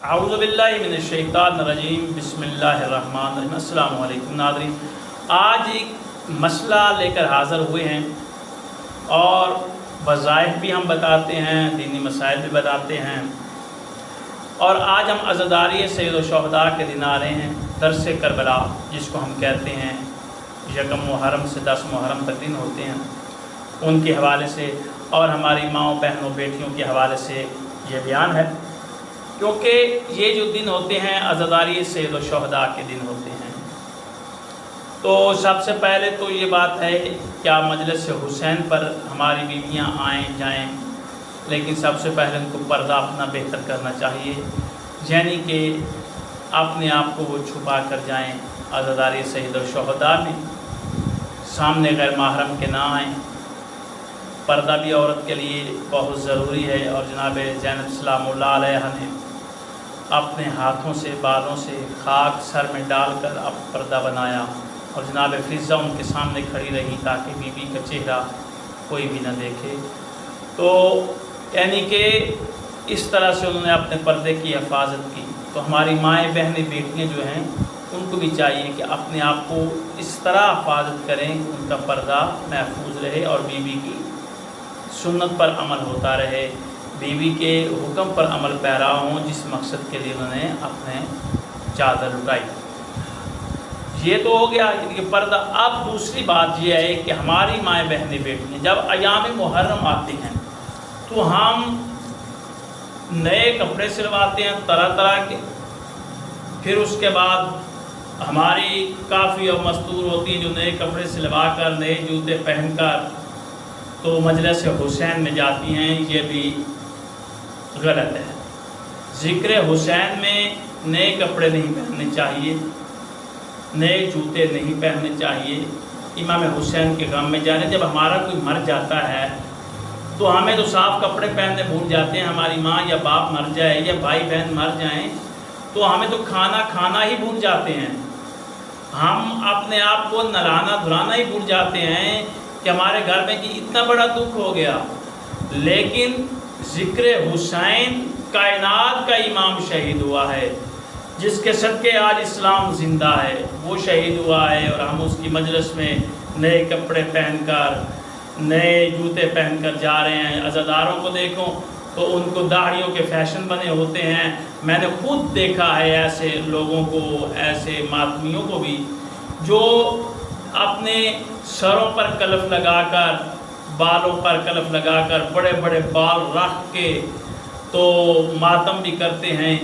अऊज़ु बिल्लाहि मिनश्शैतानिर्रजीम बिस्मिल्लाहिर्रहमानिर्रहीम। अस्सलामु अलैकुम नाज़रीन, आज एक मसला लेकर हाज़िर हुए हैं और वज़ाइफ भी हम बताते हैं, दीनी मसाइल भी बताते हैं। और आज हम अज़ादारी सैयद शुहदा के दिन आ रहे हैं, दरस करबला जिसको हम कहते हैं। 1 मुहर्रम से 10 मुहर्रम तक दिन होते हैं, उनके हवाले से और हमारी माँओं बहनों बेटियों के हवाले से ये बयान है, क्योंकि ये जो दिन होते हैं अज़ादारी सैयद शुहदा के दिन होते हैं। तो सबसे पहले तो ये बात है, क्या मजलिस हुसैन पर हमारी बीवियाँ आएँ जाएँ, लेकिन सबसे पहले उनको पर्दा अपना बेहतर करना चाहिए, यानी कि अपने आप को वो छुपा कर जाएँ अज़ादारी सैयद शुहदा में, सामने गैर महरम के ना आएँ। पर्दा भी औरत के लिए बहुत ज़रूरी है। और जनाब ज़ैनब सलामुल्लाह अलैहा ने अपने हाथों से बालों से खाक सर में डालकर अब पर्दा बनाया और जनाब फिज़ा उनके सामने खड़ी रही ताकि बीबी का चेहरा कोई भी न देखे। तो यानी कि इस तरह से उन्होंने अपने पर्दे की हिफाजत की। तो हमारी माएँ बहनें बेटियाँ जो हैं उनको भी चाहिए कि अपने आप को इस तरह हिफाजत करें, उनका पर्दा महफूज रहे और बीबी की सुन्नत पर अमल होता रहे, बीवी के हुक्म पर अमल पैरा हों, जिस मकसद के लिए उन्होंने अपने चादर लुटाई। ये तो हो गया कि पर्दा। अब दूसरी बात ये है कि हमारी माएँ बहनें बेटियाँ जब अयाम मुहर्रम आती हैं तो हम नए कपड़े सिलवाते हैं तरह तरह के। फिर उसके बाद हमारी काफ़ी और मस्तूर होती हैं जो नए कपड़े सिलवा कर नए जूते पहनकर तो मजलिस हुसैन में जाती हैं। ये भी गलत है। ज़िक्र हुसैन में नए कपड़े नहीं पहनने चाहिए, नए जूते नहीं पहनने चाहिए। इमाम हुसैन के गम में जाने, जब हमारा कोई मर जाता है तो हमें तो साफ़ कपड़े पहनने भूल जाते हैं। हमारी माँ या बाप मर जाए या भाई बहन मर जाएं तो हमें तो खाना ही भूल जाते हैं। हम अपने आप को नहलाना धुलाना ही भूल जाते हैं कि हमारे घर में कि इतना बड़ा दुख हो गया। लेकिन ज़िक्र हुसैन कायनात का इमाम शहीद हुआ है, जिसके सदक़े आज इस्लाम ज़िंदा है, वो शहीद हुआ है और हम उसकी मजलिस में नए कपड़े पहनकर नए जूते पहनकर जा रहे हैं। अज़ादारों को देखो तो उनको दाढ़ियों के फैशन बने होते हैं। मैंने खुद देखा है ऐसे लोगों को, ऐसे मातमियों को भी, जो अपने सरों पर कलफ लगाकर, बालों पर कलफ लगाकर, बड़े बड़े बाल रख के तो मातम भी करते हैं।